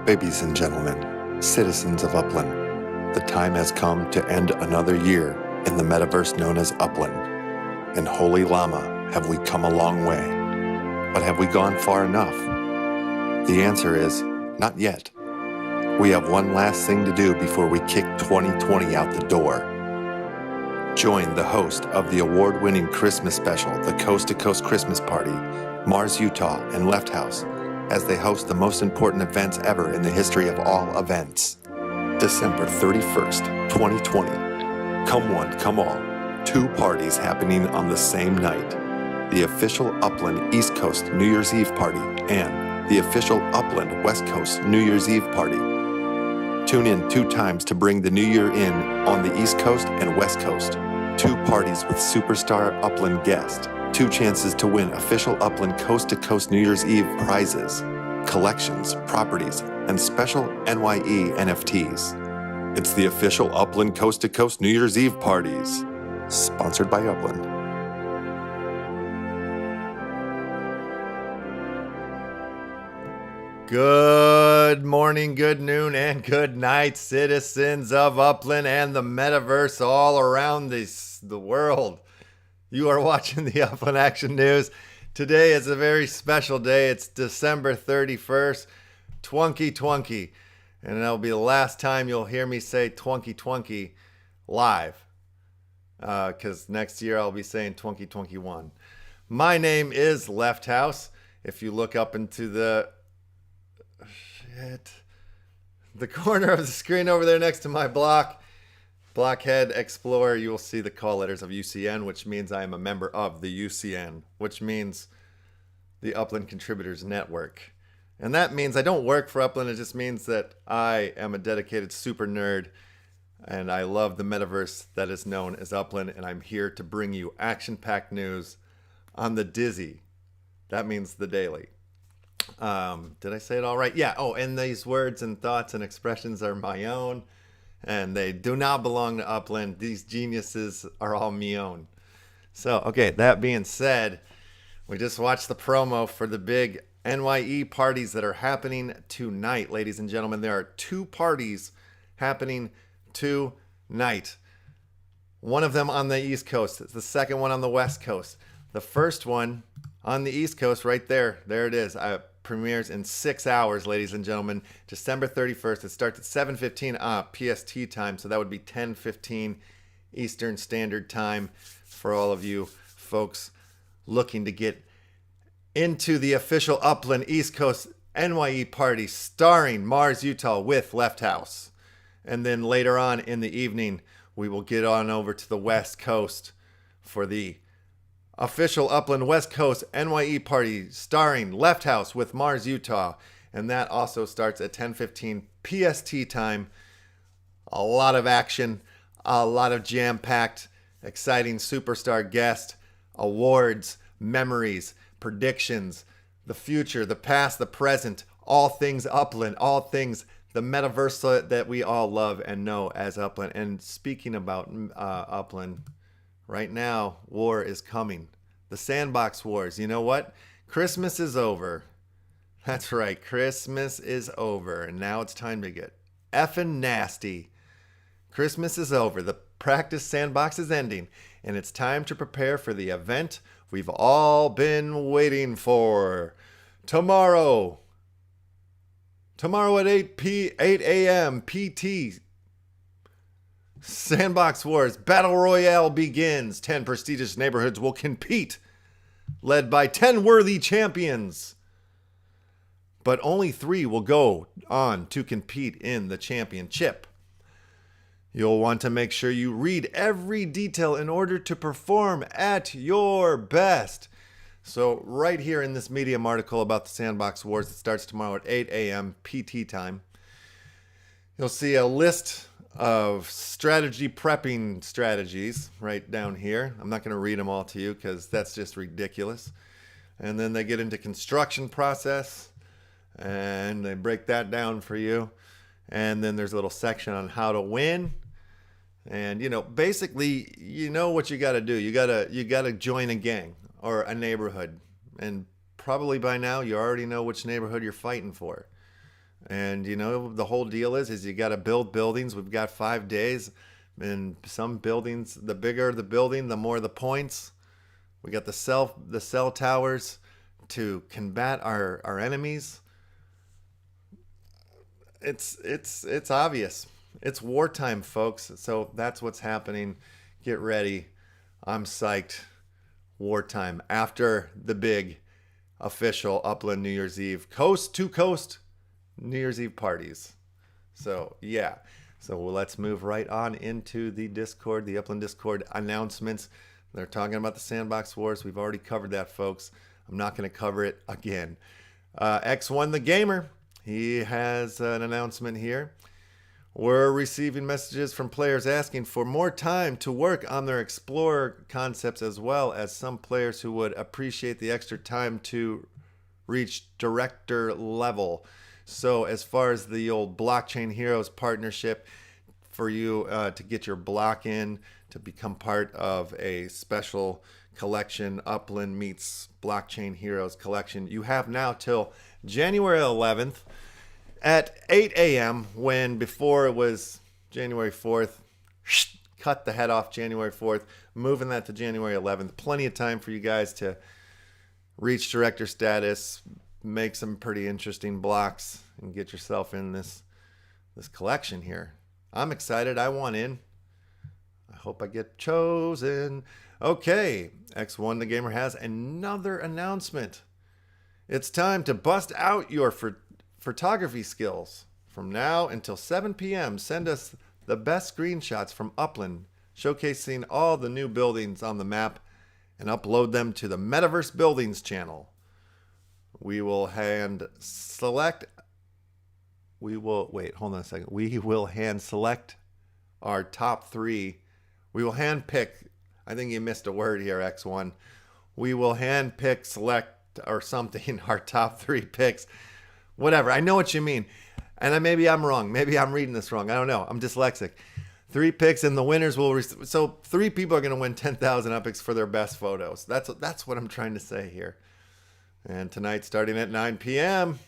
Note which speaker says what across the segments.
Speaker 1: Ladies and gentlemen, citizens of Upland, the time has come to end another year in the Metaverse known as Upland. And holy llama, have we come a long way. But have we gone far enough? The answer is, not yet. We have one last thing to do before we kick 2020 out the door. Join the host of the award-winning Christmas special, the Coast to Coast Christmas Party, Mars, Utah, and Left House, as they host the most important events ever in the history of all events. December 31st, 2020. Come one, come all. 2 parties happening on the same night. The official Upland East Coast New Year's Eve party and the official Upland West Coast New Year's Eve party. Tune in 2 times to bring the new year in on the East Coast and West Coast. 2 parties with superstar Upland guests. 2 chances to win official Upland Coast to Coast New Year's Eve prizes, collections, properties, and special NYE NFTs. It's the official Upland Coast to Coast New Year's Eve parties. Sponsored by Upland. Good morning, good noon, and good night, citizens of Upland and the Metaverse all around the world. You are watching the Upland Action News. Today is a very special day. It's December 31st, twunky, and that'll be the last time you'll hear me say twunky live, because next year I'll be saying twunky1. My name is Left House. If you look up into the corner of the screen over there next to my Blockhead Explorer, you will see the call letters of UCN, which means I am a member of the UCN, which means the Upland Contributors Network. And that means I don't work for Upland. It just means that I am a dedicated super nerd, and I love the metaverse that is known as Upland, and I'm here to bring you action-packed news on the Dizzy. That means the daily. Did I say it all right? Yeah. Oh, and these words and thoughts and expressions are my own, and they do not belong to Upland. These geniuses are all me own. So, okay, that being said, we just watched the promo for the big NYE parties that are happening tonight, ladies and gentlemen. There are 2 parties happening tonight. One of them on the East Coast. The second one on the West Coast. The first one on the East Coast right there. There it is. Premieres in 6 hours, ladies and gentlemen. December 31st. It starts at 7:15 PST time, so that would be 10:15 Eastern Standard Time for all of you folks looking to get into the official Upland East Coast NYE party starring Mars, Utah with Left House. And then later on in the evening, we will get on over to the West Coast for the official Upland West Coast NYE party starring Left House with Mars, Utah. And that also starts at 10:15 PST time. A lot of action, a lot of jam-packed, exciting superstar guests, awards, memories, predictions, the future, the past, the present, all things Upland, all things the metaverse that we all love and know as Upland. And speaking about Upland, right now, war is coming. The Sandbox Wars. You know what? Christmas is over. That's right. Christmas is over. And now it's time to get effing nasty. Christmas is over. The practice sandbox is ending. And it's time to prepare for the event we've all been waiting for. Tomorrow at 8 a.m. PT, Sandbox Wars Battle Royale begins. 10 prestigious neighborhoods will compete, led by 10 worthy champions. But only 3 will go on to compete in the championship. You'll want to make sure you read every detail in order to perform at your best. So right here in this Medium article about the Sandbox Wars that starts tomorrow at 8 a.m. PT time, you'll see a list of strategy prepping strategies right down here. I'm not going to read them all to you because that's just ridiculous. And then they get into construction process and they break that down for you. And then there's a little section on how to win. And, you know, basically, you know what you got to do. You got to join a gang or a neighborhood. And probably by now you already know which neighborhood you're fighting for. And, the whole deal is you got to build buildings. We've got 5 days. And some buildings, the bigger the building, the more the points. We got the cell towers to combat our enemies. It's obvious. It's wartime, folks. So that's what's happening. Get ready. I'm psyched. Wartime after the big official Upland New Year's Eve coast to coast New Year's Eve parties. So yeah. So let's move right on into the Discord, the Upland Discord announcements. They're talking about the Sandbox Wars. We've already covered that, folks. I'm not going to cover it again. X1 the Gamer, he has an announcement here. We're receiving messages from players asking for more time to work on their Explorer concepts, as well as some players who would appreciate the extra time to reach director level. So as far as the old Blockchain Heroes partnership, for you to get your block in, to become part of a special collection, Upland meets Blockchain Heroes collection, you have now till January 11th at 8 a.m. when before it was January 4th. Cut the head off January 4th, moving that to January 11th. Plenty of time for you guys to reach director status, make some pretty interesting blocks, and get yourself in this collection here. I'm excited. I want in. I hope I get chosen. Okay, X1 the Gamer has another announcement. It's time to bust out your photography skills. From now until 7 p.m., send us the best screenshots from Upland, showcasing all the new buildings on the map, and upload them to the Metaverse Buildings channel. We will hand select our top 3. We will hand pick. I think you missed a word here, X1. We will hand pick, select, or something, our top 3 picks. Whatever. I know what you mean. And maybe I'm wrong. Maybe I'm reading this wrong. I don't know. I'm dyslexic. 3 picks, and the winners will so 3 people are going to win 10,000 Upix for their best photos. That's what I'm trying to say here. And tonight, starting at 9 p.m.,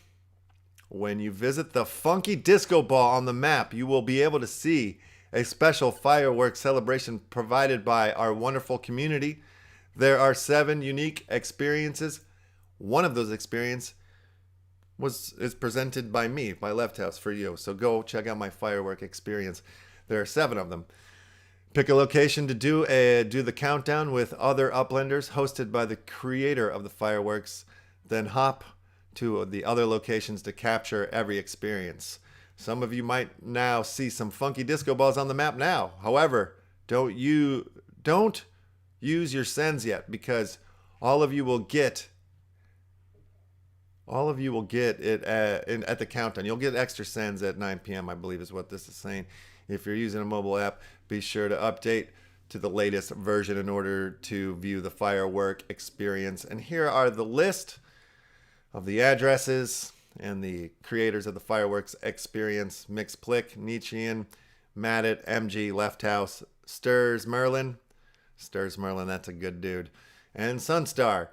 Speaker 1: when you visit the Funky Disco Ball on the map, you will be able to see a special fireworks celebration provided by our wonderful community. There are 7 unique experiences. One of those experiences is presented by me, by Left House, for you. So go check out my firework experience. There are 7 of them. Pick a location to do the countdown with other Uplanders, hosted by the creator of the fireworks. Then hop to the other locations to capture every experience. Some of you might now see some funky disco balls on the map now. However, don't use your sends yet, because all of you will get it at the countdown. You'll get extra sends at 9 p.m., I believe is what this is saying. If you're using a mobile app, be sure to update to the latest version in order to view the firework experience. And here are the list of the addresses and the creators of the fireworks experience: Mixplick, Nietzschean, Maddit, MG, Left House, S.3 E.59, that's a good dude, and Sunstar.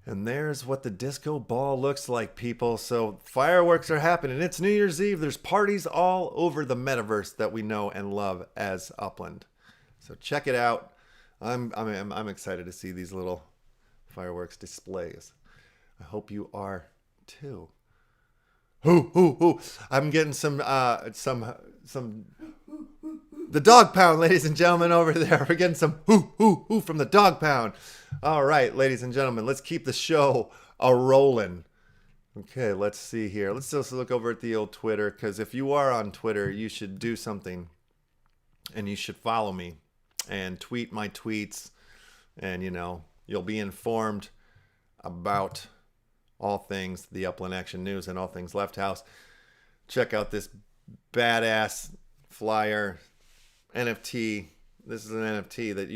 Speaker 1: And there's what the disco ball looks like, people. So fireworks are happening. It's New Year's Eve. There's parties all over the metaverse that we know and love as Upland. So check it out. I'm excited to see these little fireworks displays. I hope you are too. Hoo. I'm getting some the dog pound, ladies and gentlemen, over there. We're getting some hoo from the dog pound. All right, ladies and gentlemen, let's keep the show a-rolling. Okay, let's see here. Let's just look over at the old Twitter, because if you are on Twitter, you should do something, and you should follow me and tweet my tweets, and, you'll be informed about all things the Upland Action News and all things Left House. Check out this badass flyer NFT. This is an NFT that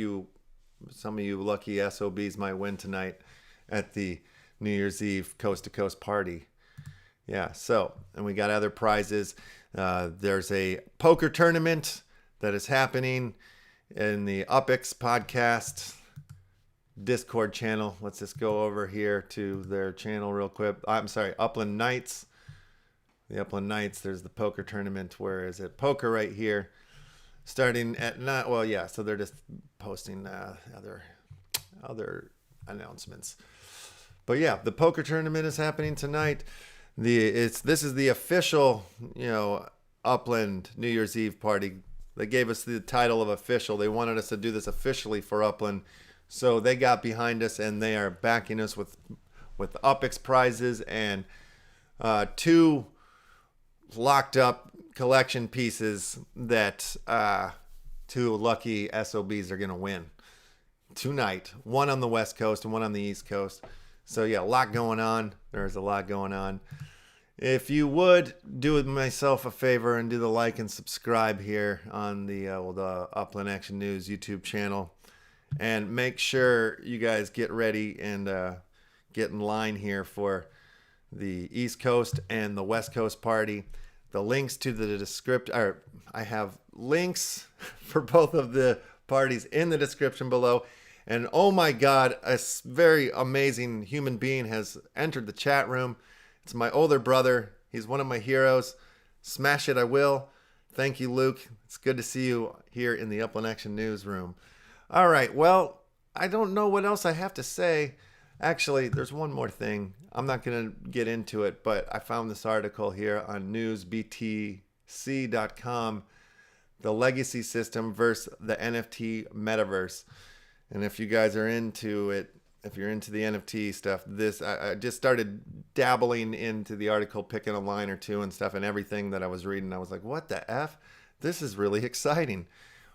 Speaker 1: some of you lucky SOBs might win tonight at the New Year's Eve coast to coast party. Yeah, so, and we got other prizes. There's a poker tournament that is happening in the UPX podcast Discord channel. Let's just go over here to their channel real quick. I'm sorry, Upland Nights. the Upland Nights. There's the poker tournament. Where is it? Poker right here. Starting at not well, yeah. So they're just posting other announcements. But yeah, the poker tournament is happening tonight. This is the official, Upland New Year's Eve party. They gave us the title of official. They wanted us to do this officially for Upland, so they got behind us and they are backing us with UPX prizes and 2 locked up collection pieces that 2 lucky SOBs are gonna win tonight. One on the West Coast and one on the East Coast. So yeah, a lot going on. There's a lot going on. If you would do myself a favor and do the like and subscribe here on the Upland Action News YouTube channel, and make sure you guys get ready and get in line here for the East Coast and the West Coast party. The links to the description, I have links for both of the parties in the description below. And oh my God, a very amazing human being has entered the chat room. It's my older brother. He's one of my heroes. Smash it, I will. Thank you, Luke. It's good to see you here in the Upland Action Newsroom. All right, well, I don't know what else I have to say. Actually, there's one more thing. I'm not going to get into it, but I found this article here on newsbtc.com, the legacy system versus the NFT Metaverse. And if you guys are into it, if you're into the NFT stuff, I just started dabbling into the article, picking a line or two and stuff, and everything that I was reading, I was like, what the F? This is really exciting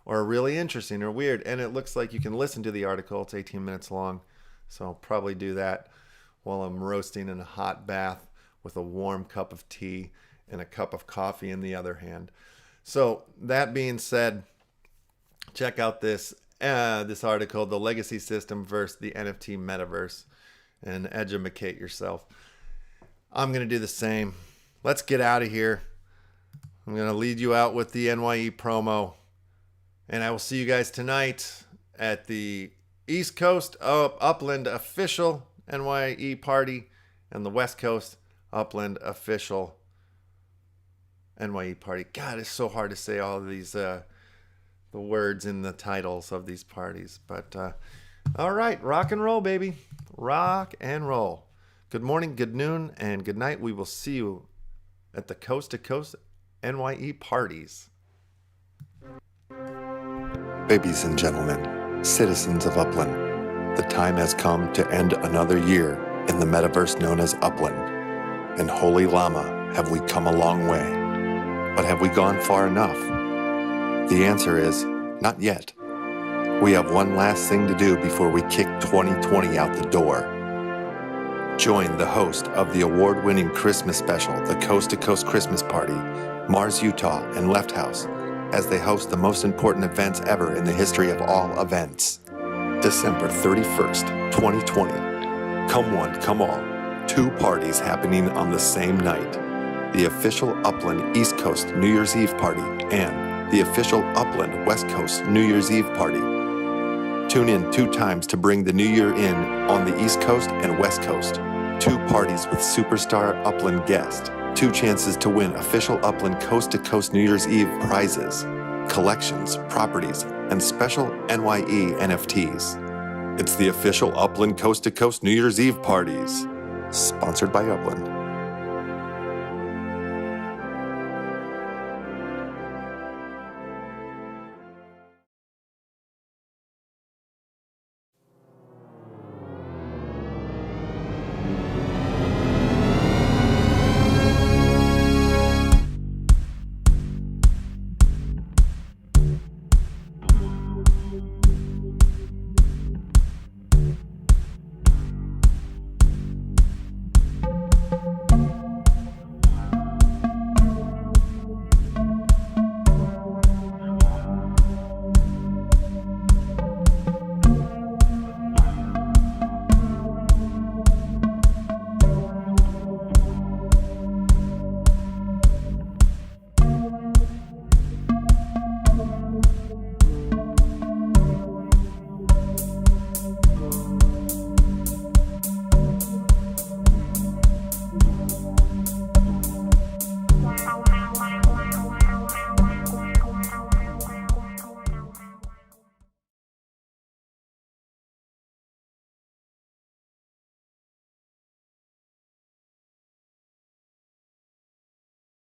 Speaker 1: or really interesting or weird. And it looks like you can listen to the article. It's 18 minutes long. So I'll probably do that while I'm roasting in a hot bath with a warm cup of tea and a cup of coffee in the other hand. So that being said, check out this article, The Legacy System versus the NFT Metaverse, and educate yourself. I'm going to do the same. Let's get out of here. I'm going to lead you out with the NYE promo, and I will see you guys tonight at the East Coast Upland official NYE party and the West Coast Upland official NYE party. God, it's so hard to say all of these the words in the titles of these parties. But all right, rock and roll, baby. Rock and roll. Good morning, good noon, and good night. We will see you at the Coast to Coast NYE parties.
Speaker 2: Ladies and gentlemen, citizens of Upland, the time has come to end another year in the metaverse known as Upland. And holy llama, have we come a long way. But have we gone far enough? The answer is, not yet. We have one last thing to do before we kick 2020 out the door. Join the host of the award-winning Christmas special, the Coast to Coast Christmas Party, Mars Utah and Left House, as they host the most important events ever in the history of all events. December 31st, 2020. Come one, come all. 2 parties happening on the same night. The official Upland East Coast New Year's Eve party and the official Upland West Coast New Year's Eve party. Tune in 2 times to bring the new year in on the East Coast and West Coast. 2 parties with superstar Upland guests. 2 chances to win official Upland Coast to Coast New Year's Eve prizes, collections, properties, and special NYE NFTs. It's the official Upland Coast to Coast New Year's Eve parties. Sponsored by Upland.